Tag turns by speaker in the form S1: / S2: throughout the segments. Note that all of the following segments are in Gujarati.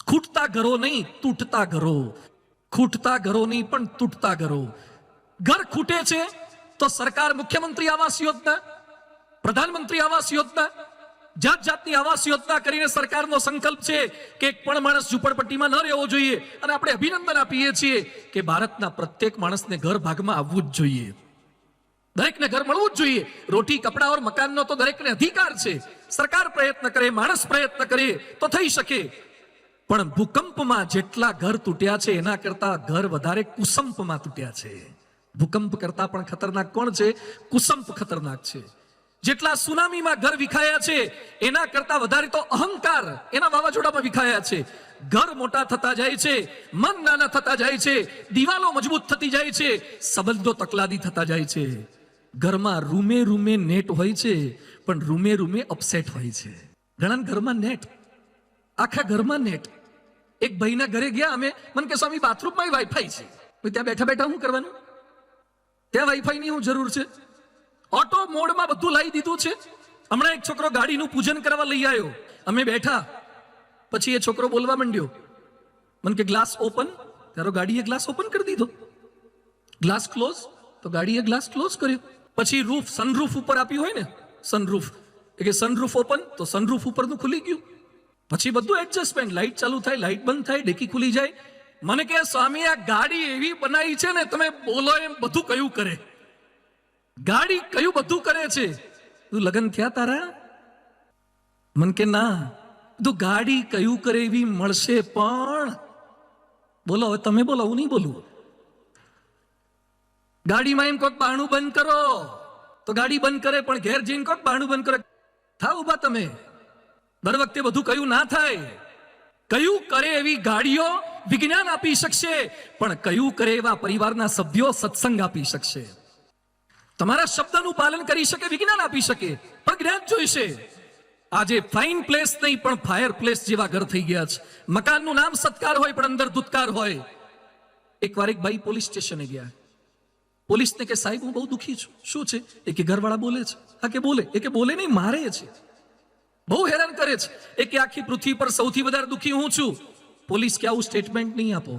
S1: ખૂટતા ઘરો નહીં, તૂટતા ઘરો. ખૂટતા ઘરો નહીં પણ તૂટતા ઘરો. ઘર ખૂટે છે તો સરકાર મુખ્યમંત્રી આવાસ યોજના, પ્રધાનમંત્રી આવાસ યોજના, જાત જાતની આવાસ યોજના કરીને સરકારનો સંકલ્પ છે કે એક પણ માણસ ઝૂંપડપટ્ટીમાં ન રહેવો જોઈએ. અને આપણે અભિનંદન આપીએ છીએ કે ભારતના પ્રત્યેક માણસને ઘર ભાગમાં આવવું જ જોઈએ, દરેકને ઘર મળવું જ જોઈએ. રોટી કપડા ઓર મકાનનો તો દરેકને અધિકાર છે. સરકાર પ્રયત્ન કરે, માણસ પ્રયત્ન કરે તો થઈ શકે. પણ ભૂકંપમાં જેટલા ઘર તૂટ્યા છે એના કરતા ઘર વધારે કુસંપમાં તૂટ્યા છે. ભૂકંપ કરતા પણ ખતરનાક કોણ છે? કુસંપ ખતરનાક છે. જેટલા સુનામીમાં ઘર વિખાયા છે એના કરતા વધારે તો અહંકાર એના વાવાઝોડામાં વિખાયા છે. ઘર મોટા થતા જાય છે, મન નાના થતા જાય છે, દિવાલો મજબૂત થતી જાય છે, સંબંધો તકલાદી થતા જાય છે. ઘરમાં રૂમે રૂમે નેટ હોય છે પણ રૂમે રૂમે અપસેટ હોય છે. ઘણા ઘરમાં નેટ, આખા ઘરમાં નેટ. એક ભાઈના ઘરે ગયા અમે, મને કે સ્વામી બાથરૂમમાં વાઈફાઈ છે. ત્યાં બેઠા બેઠા શું કરવાનું? ત્યાં વાઈફાઈ ની શું જરૂર છે? ઓટો મોડમાં બધું લાવી દીધું છે. હમણાં એક છોકરો ગાડીનું પૂજન કરવા લઈ આવ્યો, અમે બેઠા, પછી એ છોકરો બોલવા માંડ્યો, મને કે ગ્લાસ ઓપન. તારો ગાડીએ ગ્લાસ ઓપન કરી દીધો. ગ્લાસ ક્લોઝ, તો ગાડીએ ગ્લાસ ક્લોઝ કર્યો. પછી રૂફ, સનરૂફ ઉપર આપ્યું હોય ને, સનરૂફ, કે સનરૂફ ઓપન, તો સનરૂફ ઉપરનું ખુલી ગયું. પછી બધું એડજસ્ટમેન્ટ, લાઈટ ચાલુ થાય, લાઈટ બંધ થાય, ડેકી ખુલી જાય. મને કે સ્વામી આ ગાડી એવી બનાવી છે ને, તમે બોલો એમ બધું કયું કરે. ગાડી કયું બધું કરે છે. તું લગન થયા તારા? મન કે ના. તું ગાડી કયું કરે એવી મળશે પણ બોલો, હવે તમે બોલો, હું નહીં બોલું. ગાડીમાં એમ કોક બારણું બંધ કરો તો ગાડી બંધ કરે, પણ ઘેર જઈને કોક બારણું બંધ કરે. થાવ ઉભા તમે. દર વખતે બધું કયું ના થાય. કયું કરે એવી ગાડીઓ વિજ્ઞાન આપી શકશે, પણ કયું કરે એવા પરિવારના સભ્યો સત્સંગ આપી શકશે. તમારા શબ્દનું પાલન કરી શકે, વિજ્ઞાન આપી શકે, પણ જ્ઞાન જોઈશે. આજે ફાઇન પ્લેસ નહીં પણ ફાયર પ્લેસ જેવા ઘર થઈ ગયા છે. મકાનનું નામ સત્કાર હોય પણ અંદર ધુતકાર હોય. એકવાર એક ભાઈ પોલીસ સ્ટેશને ગયા. પોલીસને કે સાહેબ હું બહુ દુખી છું. શું છે? એ કે ઘરવાળા બોલે છે. હા કે બોલે? એ કે બોલે નહીં, મારે છે, બહુ હેરાન કરે છે. એ કે આખી પૃથ્વી પર સૌથી વધારે દુખી હું છું. પોલીસ કે આવું સ્ટેટમેન્ટ નહીં આપો,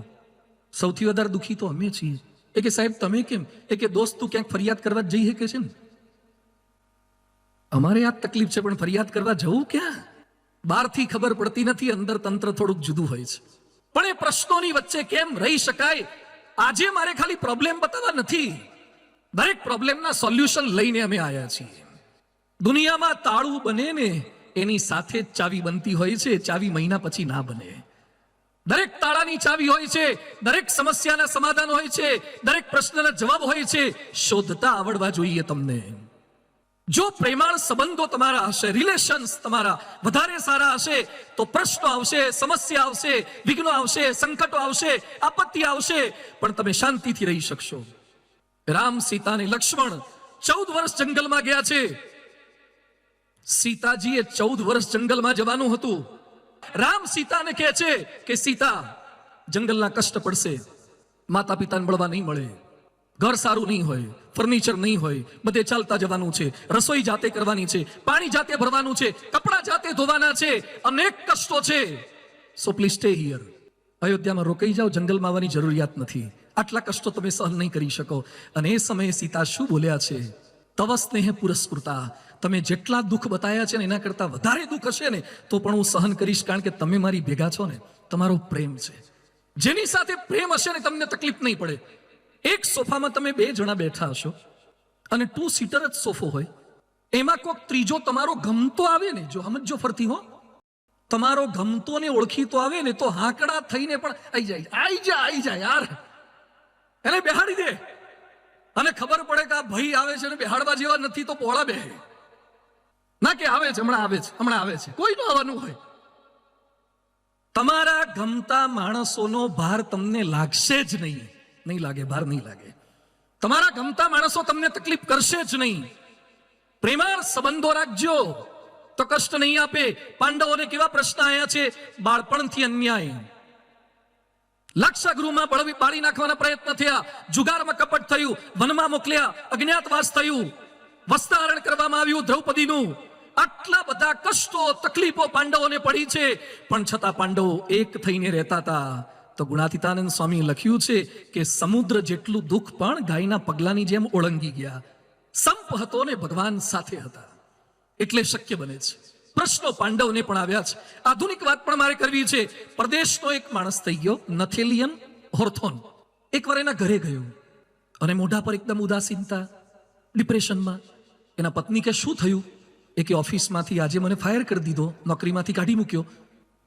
S1: સૌથી વધારે દુખી તો અમે છીએ. એ કે સાહેબ તમે કેમ? એ કે દોસ્ત તું ક્યાંક ફરિયાદ કરવા જઈ શકે છે ને, અમારે આ તકલીફ છે પણ ફરિયાદ કરવા જવું ક્યાં? બહારથી ખબર પડતી નથી, અંદર તંત્ર થોડુંક જુદું હોય છે. પણ એ પ્રશ્નોની વચ્ચે કેમ રહી શકાય? આજે મારે ખાલી પ્રોબ્લેમ બતાવવા નથી, દરેક પ્રોબ્લેમના સોલ્યુશન લઈને અમે આવ્યા છીએ. દુનિયામાં તાળું બને ને એની સાથે જ ચાવી બનતી હોય છે, ચાવી મહિના પછી ના બને. દરેક તાળાની ચાવી હોય છે, દરેક સમસ્યાના સમાધાન હોય છે, દરેક પ્રશ્નના જવાબ હોય છે. શોધતા આવડવા જોઈએ તમને. જો પ્રેમાળ સંબંધો તમારા હશે, રિલેશન્સ તમારા વધારે સારા હશે, તો પ્રશ્નો આવશે, સમસ્યા આવશે, વિઘ્નો આવશે, સંકટો આવશે, આપત્તિ આવશે, પણ તમે શાંતિથી રહી શકશો. રામ, સીતા અને લક્ષ્મણ 14 વર્ષ જંગલમાં ગયા છે. સીતાજીએ 14 વર્ષ જંગલમાં જવાનું હતું. રામ સીતાને કહે છે કે સીતા, જંગલના કષ્ટ પડશે, માતા પિતાને મળવા નહીં મળે, ઘર સારું નહીં હોય, ફર્નિચર નહીં હોય, બધે ચાલતા જવાનું છે, રસોઈ જાતે કરવાની છે, પાણી જાતે ભરવાનું છે, કપડા જાતે ધોવાના છે, અનેક કષ્ટો છે. So please stay here. અયોધ્યામાં રોકાઈ જાઓ, જંગલમાં આવવાની જરૂરિયાત નથી. આટલા કષ્ટો તમે સહન નહીં કરી શકો. અને એ સમયે સીતા શું બોલ્યા છે? તવ સ્નેહ પુરસ્કૃતા. તમે જેટલા દુઃખ બતાવ્યા છે ને એના કરતા વધારે દુઃખ હશે ને તો પણ હું સહન કરીશ, કારણ કે તમે મારી ભેગા છો ને, તમારો પ્રેમ છે. જેની સાથે પ્રેમ હશે ને તમને તકલીફ નહીં પડે. એક સોફામાં તમે 2 જણા બેઠા હશો અને 2 સીટર જ સોફો હોય, એમાં કોઈક ત્રીજો તમારો ગમતો આવે ને, જો સમજો ફરતી હો, તમારો ગમતો ને ઓળખીતો આવે ને તો હાંકડા થઈને પણ આવી જાય યાર, એને બેહાડી દે. અને ખબર પડે કે આ ભાઈ આવે છે ને બેહાડવા જેવા નથી તો પોળા બે ના, કે આવે છે, હમણાં આવે છે, હમણાં આવે છે, કોઈ ન આવવાનું હોય. તમારા ગમતા માણસોનો ભાર તમને લાગશે જ નહીં. નહીં લાગે, ભાર નહીં લાગે. તમારા ગમતા માણસો તમને તકલીફ કરશે જ નહીં. પ્રેમાળ સંબંધો રાખજો તો કષ્ટ નહીં આપે. પાંડવોને કેવા પ્રશ્ન આવ્યા છે? બાળપણથી અન્યાય, લાક્ષાગૃહમાં બાળી નાખવાના પ્રયત્ન થયા, જુગારમાં કપટ થયું, વનમાં મોકલ્યા, અજ્ઞાતવાસ થયું, વસ્ત્રાહરણ કરવામાં આવ્યું દ્રૌપદીનું, આટલા બધા કષ્ટો તકલીફો પાંડવોને પડી છે, પણ છતાં પાંડવો એક થઈને રહેતા હતા. તો ગુણાતીતાનંદ સ્વામી લખ્યું છે કે સમુદ્ર જેટલું દુઃખ પણ ગાયના પગલાની જેમ ઓળંગી ગયા. સંપ હતો ને ભગવાન સાથે હતા, એટલે શક્ય બને છે. પ્રશ્નો પાંડવને પણ આવ્યા છે. આધુનિક વાત પણ મારે કરવી છે. પ્રદેશનો એક માણસ થઈ ગયો નથેલિયન હોર્થોન. એકવાર એના ઘરે ગયો અને મોઢા પર એકદમ ઉદાસીનતા, ડિપ્રેશનમાં. એના પત્ની કે શું થયું? એ કે ઓફિસમાંથી આજે મને ફાયર કરી દીધો, નોકરીમાંથી કાઢી મૂક્યો.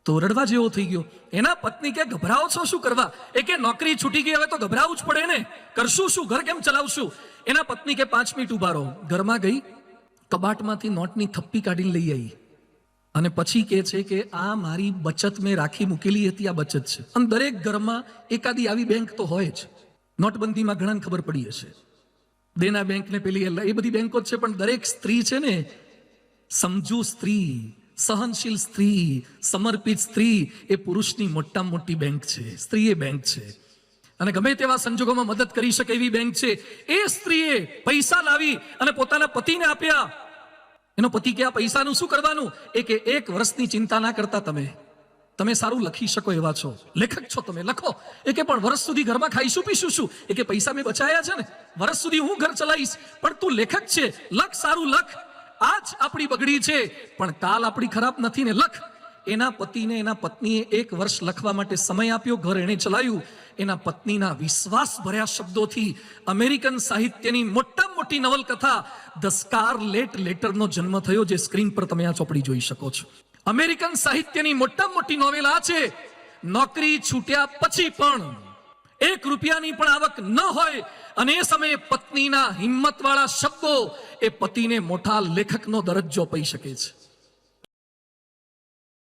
S1: તો રડવા જેવો થઈ ગયો. એના પત્ની કે ગભરાવો છો શું કરવા? એ કે નોકરી છૂટી ગઈ, હવે તો ગભરાવું જ પડે ને, કરશું શું, ઘર કેમ ચલાવશું? એના પત્ની કે 5 મિનિટ ઉભા રહો. ઘરમાં ગઈ, કબાટમાંથી નોટની થપ્પી કાઢીને લઈ આવી અને પછી કહે છે કે આ મારી બચત મેં રાખી મૂકેલી હતી, આ બચત છે. અને દરેક ઘરમાં એકાદી આવી બેંક તો હોય જ. નોટબંધીમાં ઘણાને ખબર પડી હશે, દેના બેંક ને પેલી એ બધી બેંકો જ છે. પણ દરેક સ્ત્રી છે ને, સમજુ સ્ત્રી, સહનશીલ સ્ત્રી, સમર્પિત સ્ત્રી એ પુરુષની મોટામાં મોટી બેંક છે. સ્ત્રી એ બેંક છે અને ગમે તેવા સંજોગોમાં મદદ કરી શકે એવી બેંક છે. એ સ્ત્રીએ પૈસા લાવી અને પોતાના પતિને આપ્યા. એનો પતિ કે આ પૈસાનું શું કરવાનું? એ કે 1 વર્ષની ચિંતા ના કરતા, તમે સારું લખી શકો એવા છો, લેખક છો, તમે લખો. એ કે પણ વર્ષ સુધી ઘરમાં ખાઈશું પીશું શું? એ કે પૈસા મેં બચાયા છે ને, વર્ષ સુધી હું ઘર ચલાવીશ. પણ તું લેખક છે, લખ, સારું લખ. આજ આપણી બગડી છે, પણ કાલ આપણી ખરાબ નથી ને, લખ. એના પતિને એના પત્નીએ 1 વર્ષ લખવા માટે સમય આપ્યો, ઘર એણે ચલાવ્યું. એના પત્નીના વિશ્વાસ ભર્યા શબ્દોથી અમેરિકન સાહિત્યની મોટામાં મોટી નવલકથા ધ સ્કારલેટ લેટરનો જન્મ થયો, જે સ્ક્રીન પર તમે આ ચોપડી જોઈ શકો છો. અમેરિકન સાહિત્યની મોટામાં મોટી નોવેલ આ છે. નોકરી છૂટ્યા પછી પણ 1 રૂપિયાની પણ આવક ન હોય અને એ સમયે પત્નીના હિંમતવાળા શબ્દો એ પતિને મોટા લેખકનો દરજ્જો અપાઈ શકે છે.